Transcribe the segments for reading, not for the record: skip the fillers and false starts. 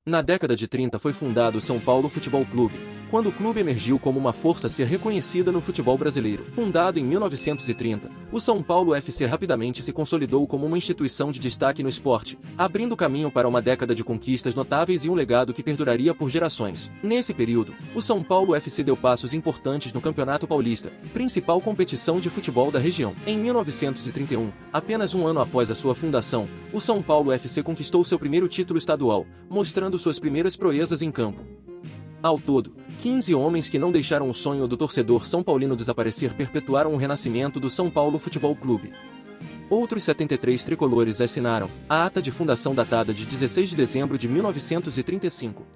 Na década de 30 foi fundado o São Paulo Futebol Clube, quando o clube emergiu como uma força a ser reconhecida no futebol brasileiro. Fundado em 1930, o São Paulo FC rapidamente se consolidou como uma instituição de destaque no esporte, abrindo caminho para uma década de conquistas notáveis e um legado que perduraria por gerações. Nesse período, o São Paulo FC deu passos importantes no Campeonato Paulista, principal competição de futebol da região. Em 1931, apenas um ano após a sua fundação, o São Paulo FC conquistou seu primeiro título estadual, mostrando suas primeiras proezas em campo. Ao todo, 15 homens que não deixaram o sonho do torcedor são paulino desaparecer perpetuaram o renascimento do São Paulo Futebol Clube. Outros 73 tricolores assinaram a ata de fundação datada de 16 de dezembro de 1935.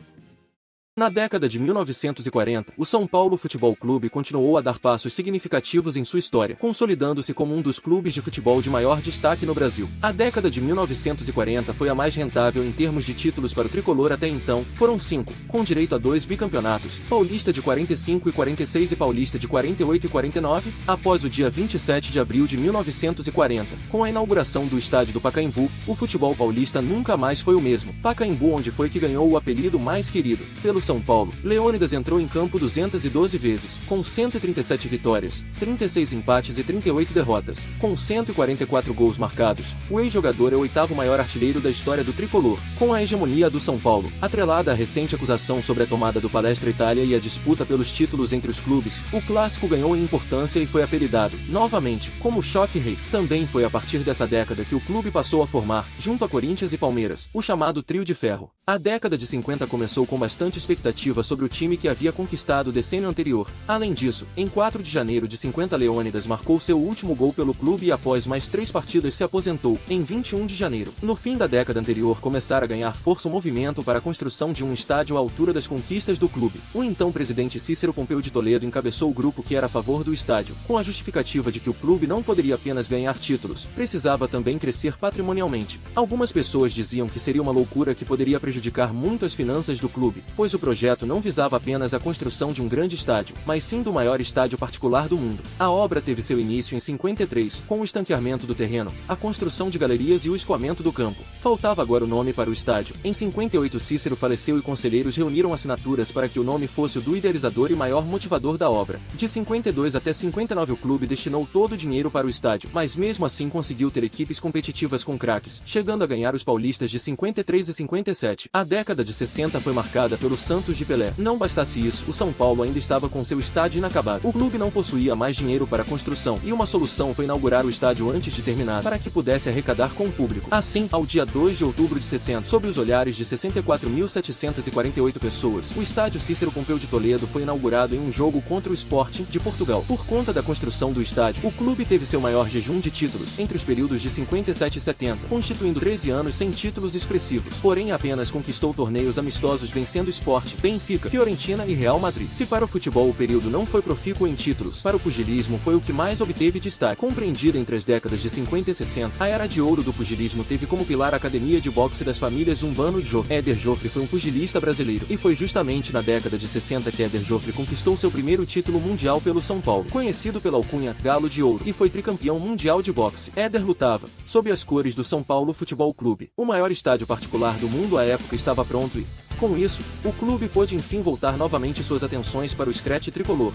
Na década de 1940, o São Paulo Futebol Clube continuou a dar passos significativos em sua história, consolidando-se como um dos clubes de futebol de maior destaque no Brasil. A década de 1940 foi a mais rentável em termos de títulos para o tricolor até então, foram 5, com direito a 2 bicampeonatos, Paulista de 45 e 46 e Paulista de 48 e 49, após o dia 27 de abril de 1940. Com a inauguração do estádio do Pacaembu, o futebol paulista nunca mais foi o mesmo. Pacaembu onde foi que ganhou o apelido mais querido pelo São Paulo. Leônidas entrou em campo 212 vezes, com 137 vitórias, 36 empates e 38 derrotas, com 144 gols marcados. O ex-jogador é o oitavo maior artilheiro da história do tricolor, com a hegemonia do São Paulo, atrelada à recente acusação sobre a tomada do Palestra Itália e a disputa pelos títulos entre os clubes. O clássico ganhou em importância e foi apelidado, novamente, como Choque Rei. Também foi a partir dessa década que o clube passou a formar, junto a Corinthians e Palmeiras, o chamado Trio de Ferro. A década de 50 começou com bastante expectativa sobre o time que havia conquistado o decênio anterior. Além disso, em 4 de janeiro de 50 Leônidas marcou seu último gol pelo clube e após mais 3 partidas se aposentou, em 21 de janeiro. No fim da década anterior começara a ganhar força o movimento para a construção de um estádio à altura das conquistas do clube. O então presidente Cícero Pompeu de Toledo encabeçou o grupo que era a favor do estádio, com a justificativa de que o clube não poderia apenas ganhar títulos, precisava também crescer patrimonialmente. Algumas pessoas diziam que seria uma loucura que poderia prejudicar muito as finanças do clube, pois o projeto não visava apenas a construção de um grande estádio, mas sim do maior estádio particular do mundo. A obra teve seu início em 53, com o estanqueamento do terreno, a construção de galerias e o escoamento do campo. Faltava agora o nome para o estádio. Em 58 Cícero faleceu e conselheiros reuniram assinaturas para que o nome fosse o do idealizador e maior motivador da obra. De 52 até 59 o clube destinou todo o dinheiro para o estádio, mas mesmo assim conseguiu ter equipes competitivas com craques, chegando a ganhar os paulistas de 53 e 57. A década de 60 foi marcada pelo Santos de Pelé. Não bastasse isso, o São Paulo ainda estava com seu estádio inacabado. O clube não possuía mais dinheiro para a construção, e uma solução foi inaugurar o estádio antes de terminar, para que pudesse arrecadar com o público. Assim, ao dia 2 de outubro de 60, sob os olhares de 64.748 pessoas, o estádio Cícero Pompeu de Toledo foi inaugurado em um jogo contra o Sporting de Portugal. Por conta da construção do estádio, o clube teve seu maior jejum de títulos, entre os períodos de 57 e 70, constituindo 13 anos sem títulos expressivos. Porém, apenas conquistou torneios amistosos vencendo Sport, Benfica, Fiorentina e Real Madrid. Se para o futebol o período não foi profícuo em títulos, para o pugilismo foi o que mais obteve destaque. Compreendida entre as décadas de 50 e 60, a era de ouro do pugilismo teve como pilar a Academia de Boxe das famílias Urbano de Joffre. Éder Joffre foi um pugilista brasileiro, e foi justamente na década de 60 que Éder Joffre conquistou seu primeiro título mundial pelo São Paulo, conhecido pela alcunha Galo de Ouro, e foi tricampeão mundial de boxe. Éder lutava sob as cores do São Paulo Futebol Clube. O maior estádio particular do mundo à época estava pronto e, com isso, o clube pôde enfim voltar novamente suas atenções para o scratch tricolor.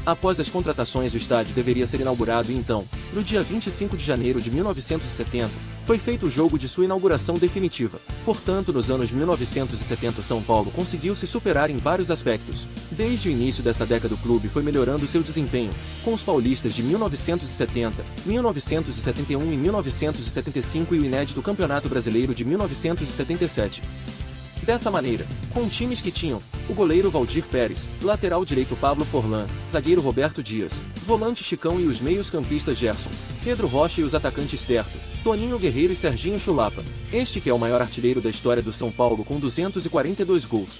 Após as contratações o estádio deveria ser inaugurado e então, no dia 25 de janeiro de 1970, foi feito o jogo de sua inauguração definitiva. Portanto, nos anos 1970 o São Paulo conseguiu se superar em vários aspectos. Desde o início dessa década o clube foi melhorando seu desempenho, com os paulistas de 1970, 1971 e 1975 e o inédito Campeonato Brasileiro de 1977. Dessa maneira, com times que tinham o goleiro Valdir Pérez, lateral direito Pablo Forlan, zagueiro Roberto Dias, volante Chicão e os meios-campistas Gerson, Pedro Rocha e os atacantes Terto, Toninho Guerreiro e Serginho Chulapa, este que é o maior artilheiro da história do São Paulo com 242 gols.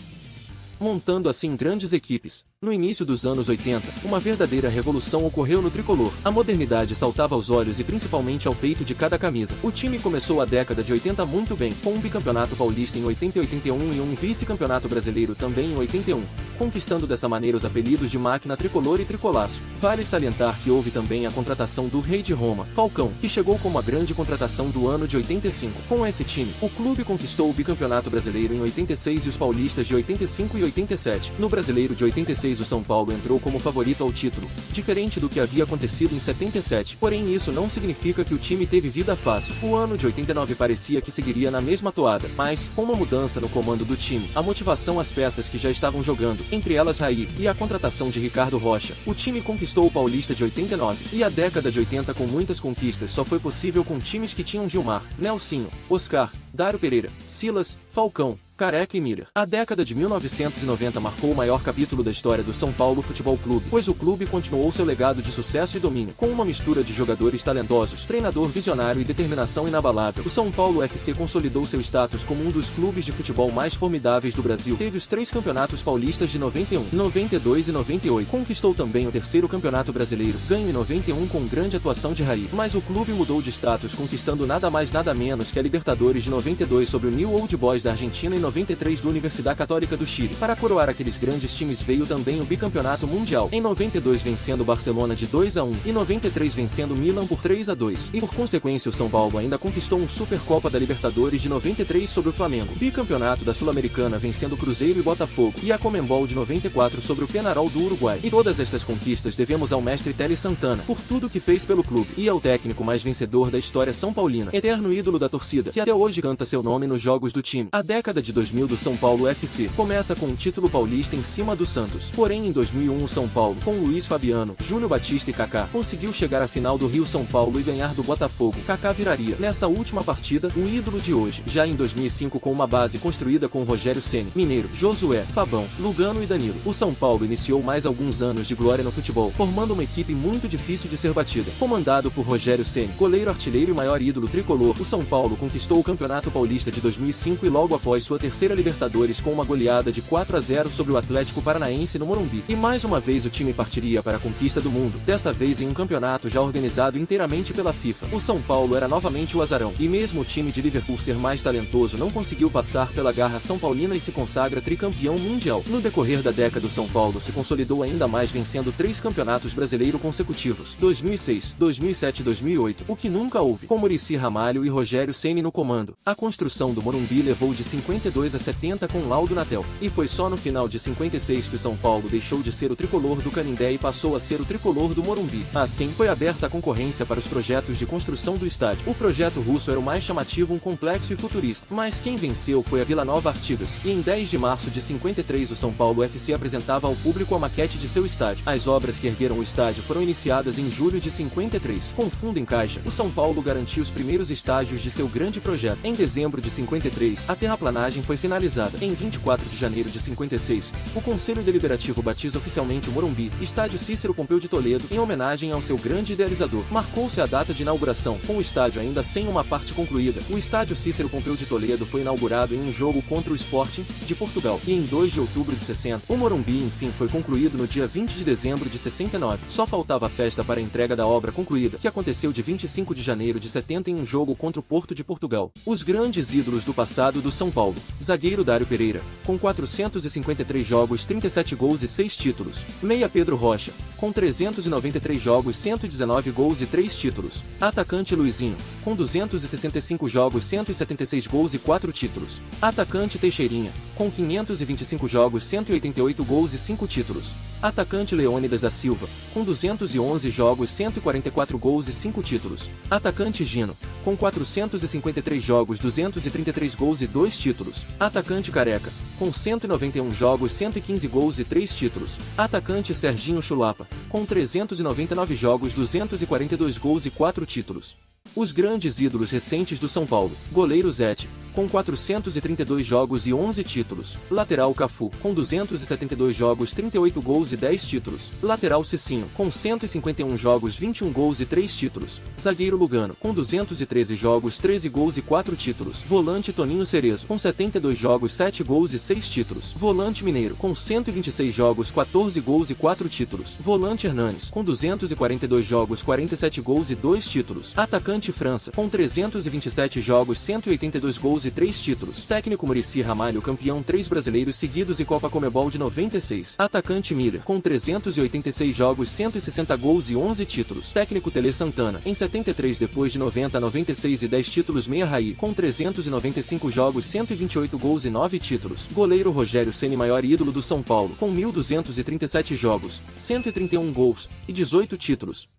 Montando assim grandes equipes, No início dos anos 80, uma verdadeira revolução ocorreu no tricolor. A modernidade saltava aos olhos e principalmente ao peito de cada camisa. O time começou a década de 80 muito bem, com um bicampeonato paulista em 80 e 81 e um vice-campeonato brasileiro também em 81, conquistando dessa maneira os apelidos de Máquina Tricolor e Tricolaço. Vale salientar que houve também a contratação do Rei de Roma, Falcão, que chegou como a grande contratação do ano de 85. Com esse time, o clube conquistou o bicampeonato brasileiro em 86 e os paulistas de 85 e 87. No brasileiro de 86, o São Paulo entrou como favorito ao título, diferente do que havia acontecido em 77. Porém, isso não significa que o time teve vida fácil. O ano de 89 parecia que seguiria na mesma toada, mas, com uma mudança no comando do time, a motivação às peças que já estavam jogando, entre elas Raí, e a contratação de Ricardo Rocha, o time conquistou o Paulista de 89. E a década de 80 com muitas conquistas só foi possível com times que tinham Gilmar, Nelsinho, Oscar, Dário Pereira, Silas, Falcão, Careca e Miller. A década de 1990 marcou o maior capítulo da história do São Paulo Futebol Clube, pois o clube continuou seu legado de sucesso e domínio. Com uma mistura de jogadores talentosos, treinador visionário e determinação inabalável, o São Paulo FC consolidou seu status como um dos clubes de futebol mais formidáveis do Brasil. Teve os 3 campeonatos paulistas de 91, 92 e 98. Conquistou também o 3º campeonato brasileiro, ganho em 91 com grande atuação de Raí. Mas o clube mudou de status, conquistando nada mais nada menos que a Libertadores de 92 sobre o New Old Boys da Argentina e 93 do Universidade Católica do Chile. Para coroar aqueles grandes times veio também o bicampeonato mundial, em 92 vencendo o Barcelona de 2-1 e 93 vencendo o Milan por 3-2. E por consequência o São Paulo ainda conquistou um Supercopa da Libertadores de 93 sobre o Flamengo, bicampeonato da Sul-Americana vencendo Cruzeiro e Botafogo, e a Comembol de 94 sobre o Peñarol do Uruguai. E todas estas conquistas devemos ao mestre Tele Santana, por tudo que fez pelo clube, e ao técnico mais vencedor da história são paulina, eterno ídolo da torcida, que até hoje canta seu nome nos jogos do time. A década de 2000 do São Paulo FC começa com um título paulista em cima do Santos. Porém, em 2001 o São Paulo, com Luiz Fabiano, Júlio Batista e Kaká, conseguiu chegar à final do Rio-São Paulo e ganhar do Botafogo. Kaká viraria, nessa última partida, o ídolo de hoje. Já em 2005, com uma base construída com Rogério Ceni, Mineiro, Josué, Fabão, Lugano e Danilo, o São Paulo iniciou mais alguns anos de glória no futebol, formando uma equipe muito difícil de ser batida. Comandado por Rogério Ceni, goleiro artilheiro e maior ídolo tricolor, o São Paulo conquistou o Campeonato Paulista de 2005 e logo após sua terceira Libertadores com uma goleada de 4-0 sobre o Atlético Paranaense no Morumbi. E mais uma vez o time partiria para a conquista do mundo, dessa vez em um campeonato já organizado inteiramente pela FIFA. O São Paulo era novamente o azarão, e mesmo o time de Liverpool ser mais talentoso não conseguiu passar pela garra são paulina e se consagra tricampeão mundial. No decorrer da década o São Paulo se consolidou ainda mais vencendo 3 campeonatos brasileiros consecutivos, 2006, 2007 e 2008, o que nunca houve, com Muricy Ramalho e Rogério Ceni no comando. A construção do Morumbi levou de 52 a 70 com laudo Natel, e foi só no final de 56 que o São Paulo deixou de ser o tricolor do Canindé e passou a ser o tricolor do Morumbi. Assim, foi aberta a concorrência para os projetos de construção do estádio. O projeto russo era o mais chamativo, um complexo e futurista, mas quem venceu foi a Vila Nova Artigas, e em 10 de março de 53 o São Paulo FC apresentava ao público a maquete de seu estádio. As obras que ergueram o estádio foram iniciadas em julho de 53. Com fundo em caixa, o São Paulo garantiu os primeiros estágios de seu grande projeto. Em dezembro de 53, a terraplanagem foi finalizada. Em 24 de janeiro de 56, o Conselho Deliberativo batiza oficialmente o Morumbi, Estádio Cícero Pompeu de Toledo, em homenagem ao seu grande idealizador. Marcou-se a data de inauguração, com o estádio ainda sem uma parte concluída. O Estádio Cícero Pompeu de Toledo foi inaugurado em um jogo contra o Sporting de Portugal, e em 2 de outubro de 60, o Morumbi enfim foi concluído no dia 20 de dezembro de 69. Só faltava a festa para a entrega da obra concluída, que aconteceu de 25 de janeiro de 70 em um jogo contra o Porto de Portugal. Os grandes ídolos do passado do São Paulo: zagueiro Dário Pereira, com 453 jogos, 37 gols e 6 títulos. Meia Pedro Rocha, com 393 jogos, 119 gols e 3 títulos. Atacante Luizinho, com 265 jogos, 176 gols e 4 títulos. Atacante Teixeirinha, com 525 jogos, 188 gols e 5 títulos. Atacante Leônidas da Silva, com 211 jogos, 144 gols e 5 títulos. Atacante Gino, com 453 jogos, 233 gols e 2 títulos. Atacante Careca, com 191 jogos, 115 gols e 3 títulos. Atacante Serginho Chulapa, com 399 jogos, 242 gols e 4 títulos. Os grandes ídolos recentes do São Paulo: goleiro Zete, com 432 jogos e 11 títulos. Lateral Cafu, com 272 jogos, 38 gols e 10 títulos. Lateral Cicinho, com 151 jogos, 21 gols e 3 títulos. Zagueiro Lugano, com 213 jogos, 13 gols e 4 títulos. Volante Toninho Cerezo, com 72 jogos, 7 gols e 6 títulos. Volante Mineiro, com 126 jogos, 14 gols e 4 títulos. Volante Hernanes, com 242 jogos, 47 gols e 2 títulos. Atacante França, com 327 jogos, 182 gols e 3 títulos. Técnico Muricy Ramalho, campeão 3 brasileiros seguidos e Copa Comebol de 96. Atacante Miller, com 386 jogos, 160 gols e 11 títulos. Técnico Tele Santana, em 73 depois de 90 a 96 e 10 títulos. Meia Raí, com 395 jogos, 128 gols e 9 títulos. Goleiro Rogério Ceni, maior ídolo do São Paulo, com 1.237 jogos, 131 gols e 18 títulos.